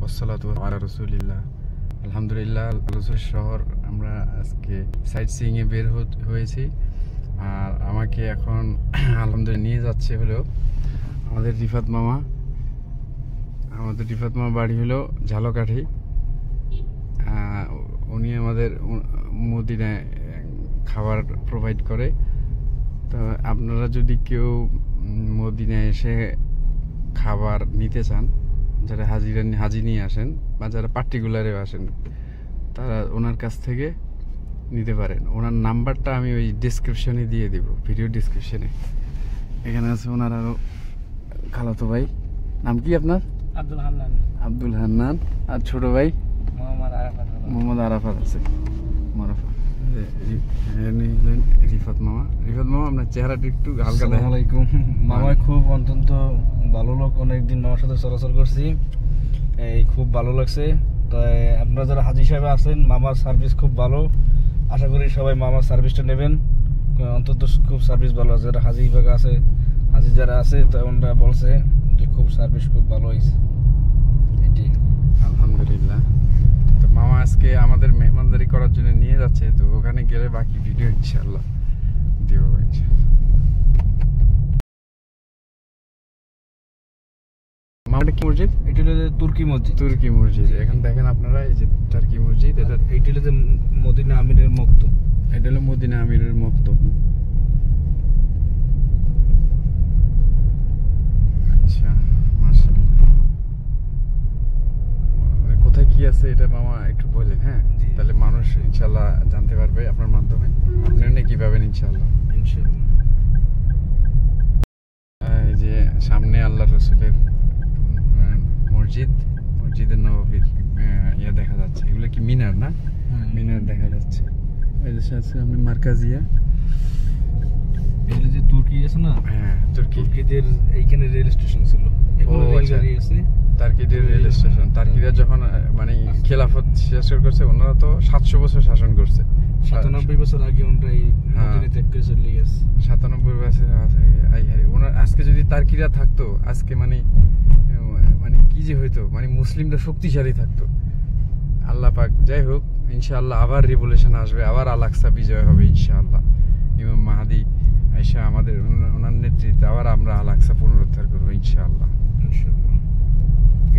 ওয়াসসালাতু আলা রাসূলিল্লাহ। আলহামদুলিল্লাহ, রসুল শহর আমরা আজকে সাইট সিইং এ বের হয়েছি। আর আমাকে এখন আলহামদুলিল্লাহ নিয়ে যাচ্ছে হলো আমাদের রিফাত মামা। আমাদের রিফাত মামা বাড়ি হলো ঝালকাঠি। উনি আমাদের মদিনায় খাবার প্রোভাইড করে। তো আপনারা যদি কেউ মদিনায় এসে খাবার নিতে চান, যারা হাজি নিয়ে আসেন বা যারা পার্টিকুলারেও আসেন, তারা ওনার কাছ থেকে নিতে পারেন। ওনার নাম্বারটা আমি ওই ডিসক্রিপশনে দিয়ে দিব, ভিডিও ডিসক্রিপশনে। এখানে আছে ওনার আরও খালাতো ভাই। নাম কি আপনার? আব্দুল হান্নান। আর ছোট ভাই মোহাম্মদ আরাফাত আছে। রিফাত মামা, আপনার চেহারাটা একটু হালকা। আসসালামু আলাইকুম। মামা খুব অত্যন্ত ভালো লোক, অনেকদিন মামার সাথে চলাচল করছি, এই খুব ভালো লাগছে। তাই আপনারা যারা হাজি সাহেব আছেন, মামার সার্ভিস খুব ভালো। আশা করি সবাই মামার সার্ভিসটা নেবেন, অন্তত খুব সার্ভিস ভালো। যারা হাজি বাগা আছে, হাজি যারা আছে, তো ওনারা বলছে যে খুব সার্ভিস খুব ভালো হয়েছে। এটি আলহামদুলিল্লাহ। তো মামা আজকে আমাদের মেহমানদারি করার জন্য নিয়ে যাচ্ছে, তো ওখানে গেলে বাকি ভিডিও ইনশাআল্লাহ দিব। মামাটা কি মসজিদ? এটি হলো তুর্কি মসজিদ। তুর্কি মসজিদ। এখন দেখেন আপনারা, এই যে তুর্কি মসজিদ, এটা এইটি হলো যে মদিনা আমিরের মক্তব। এটা হলো মদিনা আমিরের মক্তব। আচ্ছা, মাশাআল্লাহ। কোথায় কি আছে এটা মামা একটু বলেন। হ্যাঁ, তাহলে মানুষ ইনশাআল্লাহ জানতে পারবে আপনার মাধ্যমে। আপনিও নাকি পাবেন ইনশাআল্লাহ। এই যে সামনে আল্লাহ রসুলের মসজিদ, মসজিদের নববীর ইয়া দেখা যাচ্ছে। এগুলো কি মিনার না? মিনার দেখা যাচ্ছে। এই যে সামনে মার্কাজিয়া। এগুলো যে তুর্কি আছে না? হ্যাঁ, তুর্কিদের এইখানে রেল স্টেশন ছিল। এখন রেলগাড়ি আছে। টার্কিদের রেল স্টেশন। টার্কিরা যখন মানে খেলাফত শাসন করছে, ওনারা তো 700 বছর শাসন করছে। 97 বছর আগে ওনারা এই মদিনা ত্যাগ করে চলে গেছে। 97 বছর আছে। ওনার আজকে যদি টার্কিরা থাকতো, আজকে মানে কি যে হইতো, মানে মুসলিমরা শক্তিশালী থাকতো। আল্লাহ পাক, যাই হোক, ইনশাআল্লাহ আবার রিভলিউশন আসবে, আবার আল-আকসা বিজয় হবে ইনশাআল্লাহ। ইমাম মাহদি আয়েশা আমাদের ওনার নেতৃত্বে আবার আমরা আল-আকসা পুনরুদ্ধার করবো ইনশাআল্লাহ।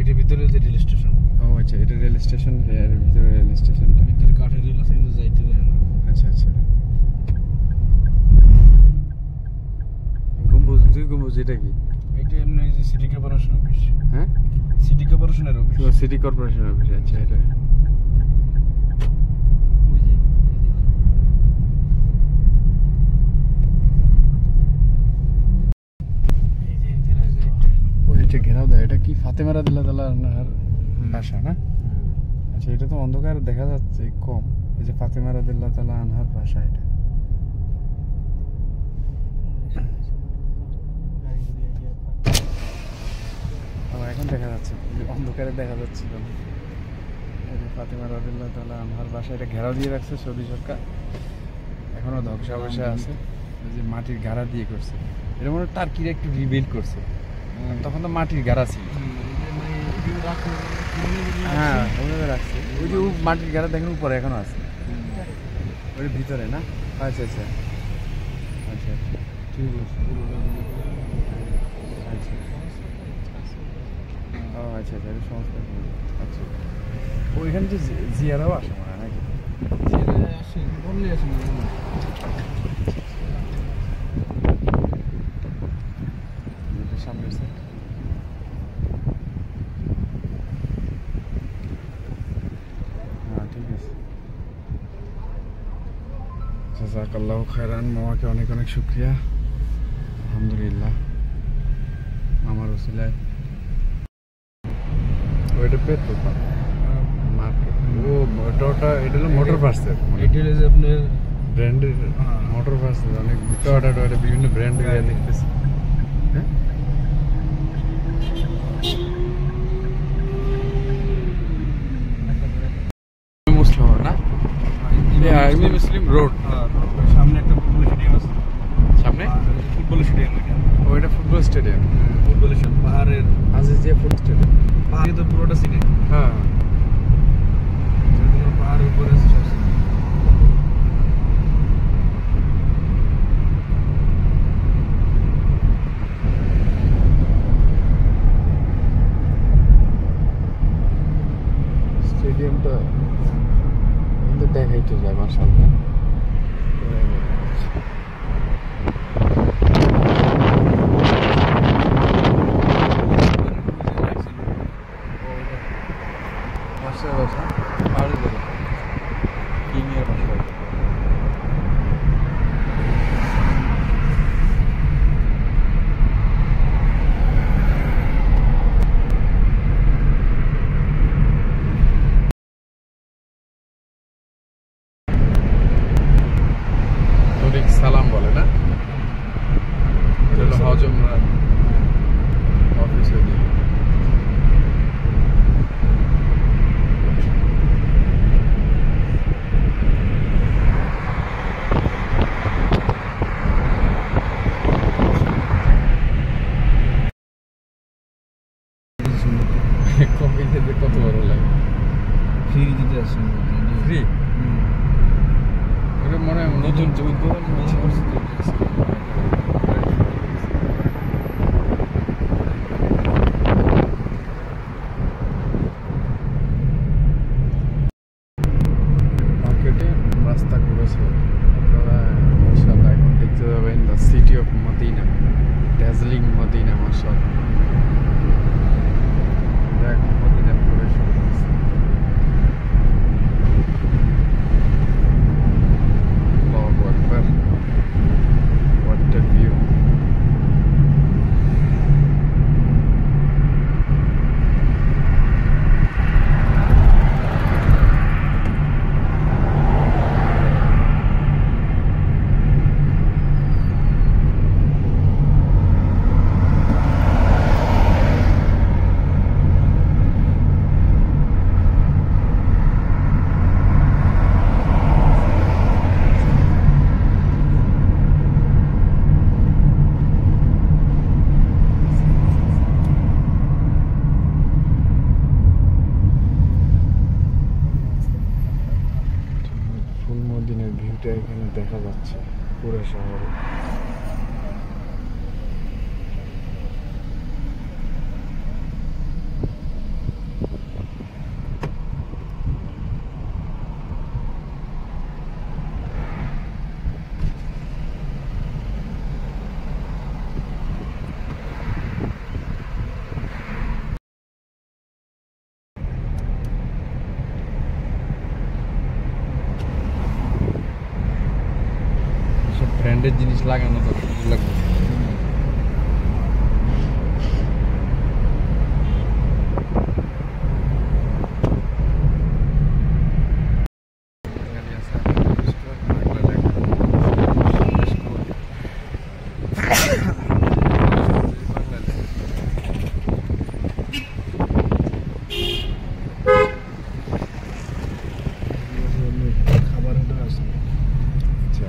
এটার ভিতরে যে রেল স্টেশন। ও আচ্ছা, এটা রেল স্টেশন। এর ভিতরে রেল স্টেশনটা, ভিতরে কাঠের রেল আছে, কিন্তু যাইতে পারে না। আচ্ছা আচ্ছা। গম্বুজ, দুই গম্বুজ, এটা কি? এটা এমনি যে সিটি কর্পোরেশন অফিস। হ্যাঁ, সিটি কর্পোরেশনের অফিস। City corporation office. আচ্ছা, এটা ঘেরাও দেয়। এটা কি ফাতেমা রাদিয়াল্লাহু আনহার বাসা না? আচ্ছা, এটা তো অন্ধকার দেখা যাচ্ছে কম। এই যে ফাতেমা রাদিয়াল্লাহু আনহার বাসা, এটা এখন দেখা যাচ্ছে, অন্ধকারে দেখা যাচ্ছিল না। এই যে ফাতেমা রাদিয়াল্লাহু আনহার বাসা, এটা ঘেরাও দিয়ে রাখছে সৌদি সরকার। এখনো ধ্বংসাবশেষ আছে। এই যে মাটির গাড়া দিয়ে করছে। এটা মনে হয় টার্কিরা একটু রিবিল্ড করছে, তখন তো মাটির গাড়া ছিল। হ্যাঁ, ওইভাবে রাখছে। ওই যে মাটির গাড়া দেখেন উপরে এখনো আছে, ওই ভিতরে না? আচ্ছা আচ্ছা আচ্ছা, ঠিক আছে। আচ্ছা, ও আচ্ছা আচ্ছা, এটা সংস্কার করবে। আচ্ছা, ওইখানে যে জিয়ারাও আসে মনে হয় নাকি? আসে, বললে আসে না। সামনের সাইড। হ্যাঁ, ঠিক আছে। জাযাকাল্লাহু খায়রান। মামাকে অনেক অনেক শুকরিয়া। আলহামদুলিল্লাহ, মামার ওসিলায়। ওইটা পেট্রোল পাম্প, মার্কেট। ও ওটা, এটা হলো মোটর পার্টসের। এটা হলো যে আপনার ব্র্যান্ডের মোটর পার্টসের অনেক টয়োটা বিভিন্ন ব্র্যান্ডের গাড়ি দেখতেছি। হ্যাঁ, মুসলিম না? মুসলিম রোড। সামনে একটা ফুটবল স্টেডিয়াম আছে। সামনে ফুটবল স্টেডিয়াম। ওইটা ফুটবল স্টেডিয়াম। ফুটবল পাহাড়ের আজিজিয়া ফুটবল স্টেডিয়াম। পাহাড়ে তো পুরো পুরোটা সিটি। হ্যাঁ তোমার পাহাড়ের উপরে আছে সব city। স্টেডিয়ামটা কিন্তু দেখাইতে যায় মাশাআল্লাহ। সালাম বলে না, এটা হলো হজ উমরার অফিস। কফি খেতে কত বড় লাগে। ফ্রি দিতে আসছে ফ্রি ওটা মনে হয় নতুন যে উদ্বোধন হয়েছে। মার্কেটে রাস্তা করেছে আপনারা মাশাআল্লাহ। এখন দেখতে পাবেন the city of Medina, dazzling Medina মাশাআল্লাহ। এখন মদিনা প্রবেশ করেছে। Allahu Akbar, what a view. ফুল মদিনার ভিউটা এখানে দেখা যাচ্ছে পুরো শহরে। ব্র্যান্ডের জিনিস লাগানো তো লাগবে। খাবার হোটেল আছে। আচ্ছা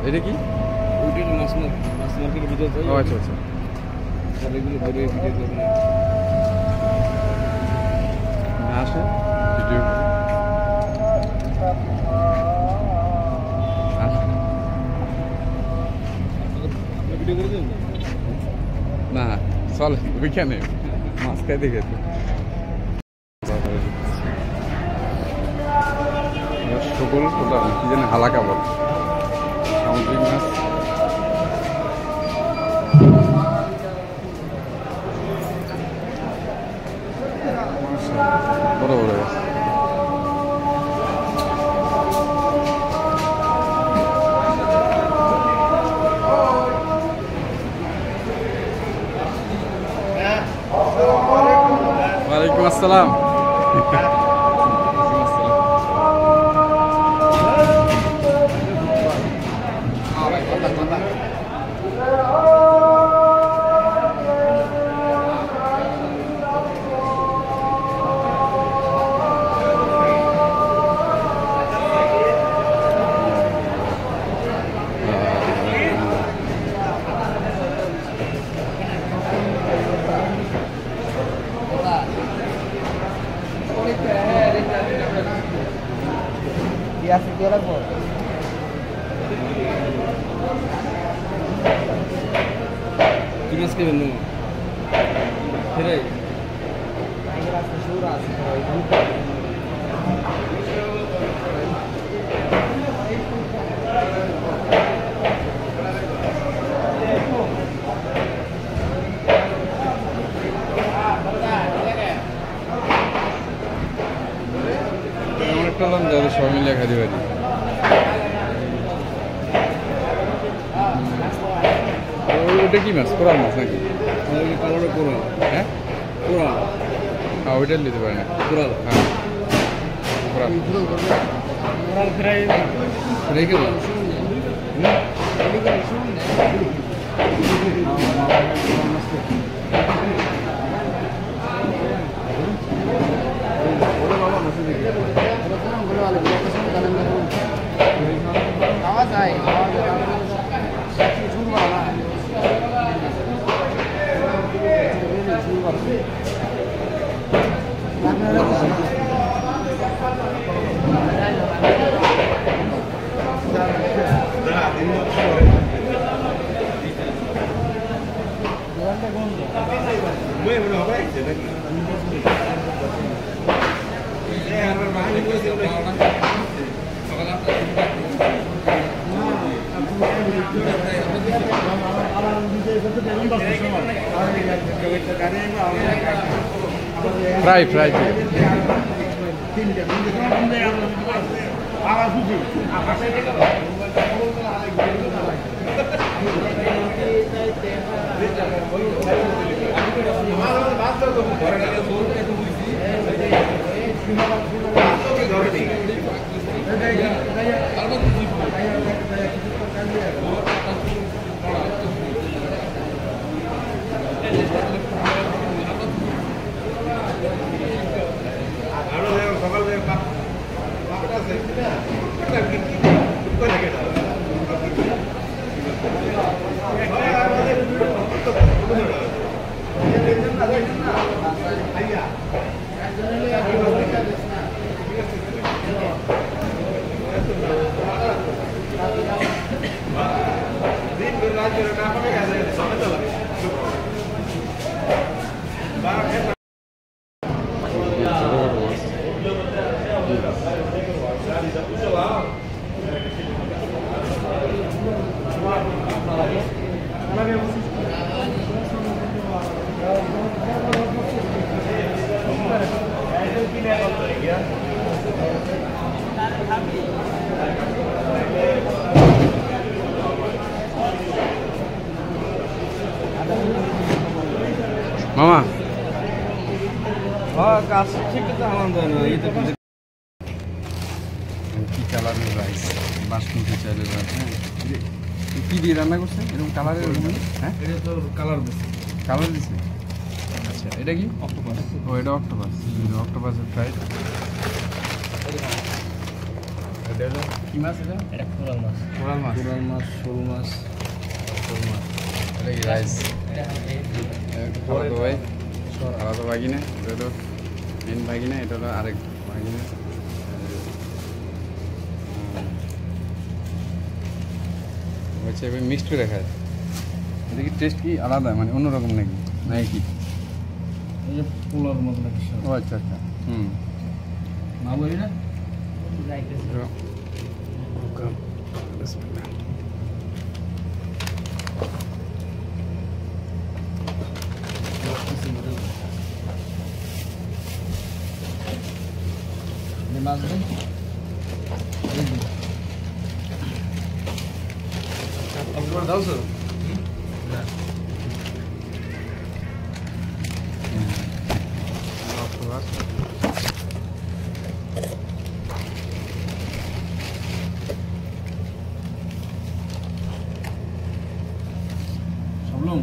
এটা কি? ওইটার মাছ মার্কেটের ভিতরে যাই। ও আচ্ছা আচ্ছা। আর এগুলো বাইরে ভিডিও করবে না। আসে ভিডিও ভিডিও করে দেন না চল ওইখানে মাছ খাইতে গেছে। সকল ওটা কি জানি হালাকা বল সামুদ্রিক মাছ। বড় বড় আছে। আসসালাম। সবাই মিলে খালি বাড়ি ওটা কি মাছ? কোরাল মাছ নাকি? কালোটা কোরাল। হ্যাঁ কোরাল। হ্যাঁ ওইটা নিতে পারে না। কোরাল। হ্যাঁ কোরাল কোরাল ফ্রাই ফ্রাই কেমন? ফ্রাই ফ্রাই মামা কাজ ঠিক তো আনন্দ হয় না এই তো কি কালারের রাইস বাসমতি চালের রাইস। হ্যাঁ কি দিয়ে রান্না করছেন এরকম কালারের? হ্যাঁ এটা তো কালার দিচ্ছে। কালার দিচ্ছে। আচ্ছা এটা কি? অক্টোপাস। ও এটা অক্টোপাস। অক্টোপাসের ফ্রাই। এটা হলো কি মাছ? এটা কোরাল মাছ। কোরাল মাছ। কোরাল মাছ, শোল মাছ, শোল মাছ। এটা কি রাইস? খাওয়া তো ভাই খাওয়া তো ভাগিনা। এটা হলো মেন ভাগিনা, এটা হলো আরেক ভাগিনা। আচ্ছা এবার মিক্সড করে খায়। এটা কি টেস্ট কি আলাদা মানে অন্যরকম নাকি কি? এই যে পোলার মতো নাকি? ও আচ্ছা আচ্ছা না বলি না মাছ দাও স্যার। খাবার সবলুম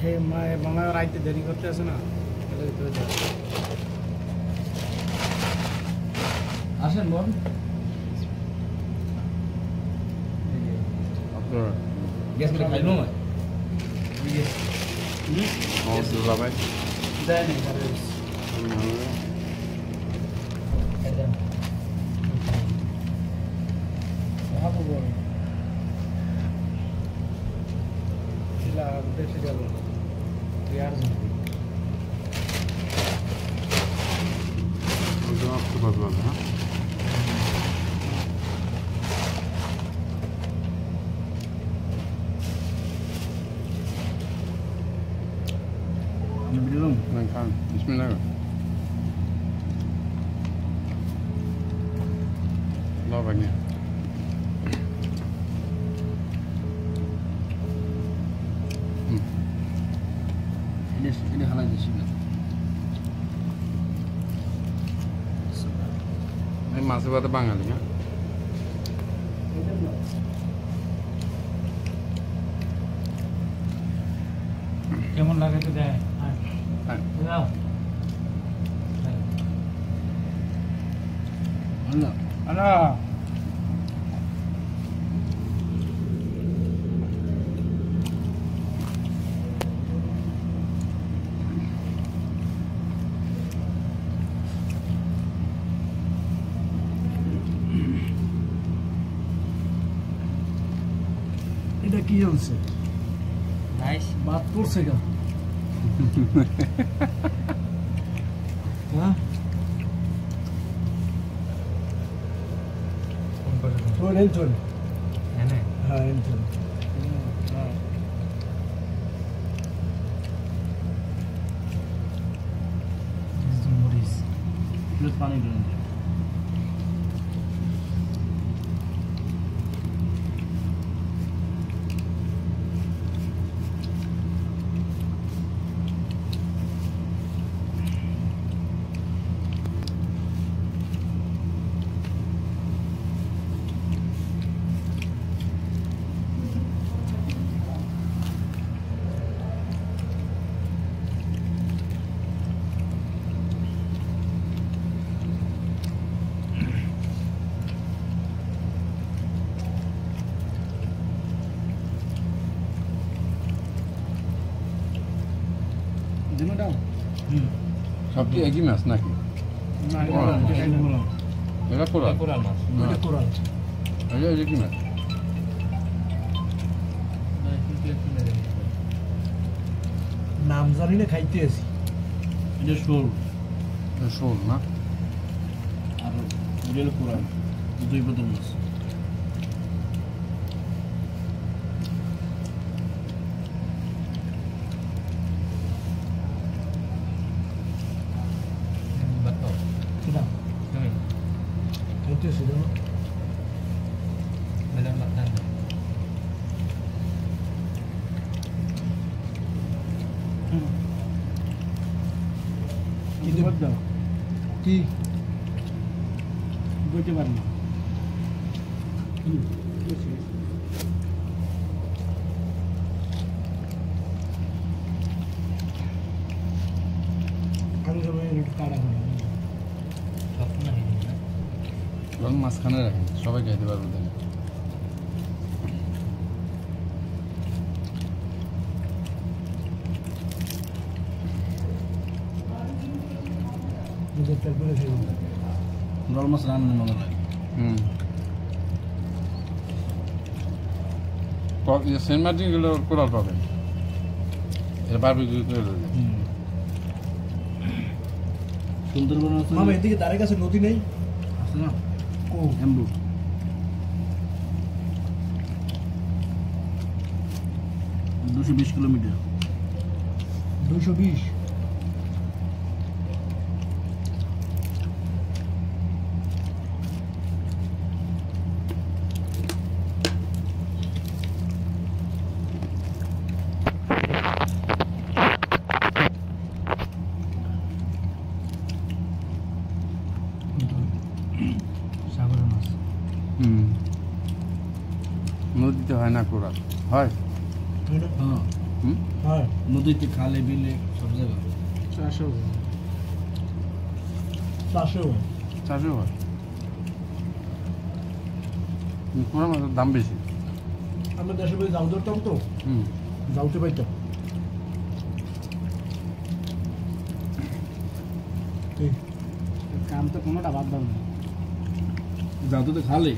এই বাংলা রাইতে দেরি করতে আছে না আসেন বোন আপনার গ্যাস করে খাইলো না দুলা ভাই দেয় নেই বেশি গেল Çok fazla var ha. আমি দিলাম Ben kan. Bismillah. Allah bak ne. এটা হালাই দিছি না এই মাছে ভাতে বাঙালি হ্যাঁ কেমন লাগে তো দেয় আল্লাহ আল্লাহ এটা কি হচ্ছে নাইস বাদ পড়ছে কেন হ্যাঁ চল হ্যাঁ চল পানি দিন দিনো দাও সব কি একই মাছ নাকি না এটা কোরাল কোরাল মাছ এটা কোরাল এটা কি মাছ নাম জানি না খাইতে আছি এটা শোল এটা শোল না আর এটা কোরাল দুই বোতল মাছ কিনা খাইতে আছি দাও কি দেব দাও কি বইতে পারি না আমি সময় একটু কাটা করি এবং মাঝখানে রাখেন সবাই খাইতে পারবে তাহলে রল মাছ রান্না মজা লাগে সেন্ট মার্টিন গেলে কোরাল পাবেন এটা বারবিকিউ করে দেবে সুন্দরবন আছে মামা এদিকে দাঁড়ে কাছে নদী নেই আছে না ও এমবু 220 কিলোমিটার 220 220 হয় হয় না? হ্যাঁ হুম হয় নদীতে খালে বিলে সব জায়গায় চারশো চারশো চাষও হয় পুরো মাছের দাম বেশি আমরা দেশে বাড়ি জাল ধরতাম তো হুম জালতে পাইতাম কাম তো কোনোটা বাদ দাও না যাও তো খালে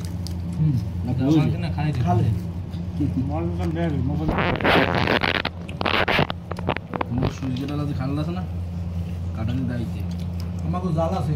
না খালে মরণ দেবে মোবাইল সূর্যটা খাল আছে না কাটানি দাইতে আমাকে জাল আছে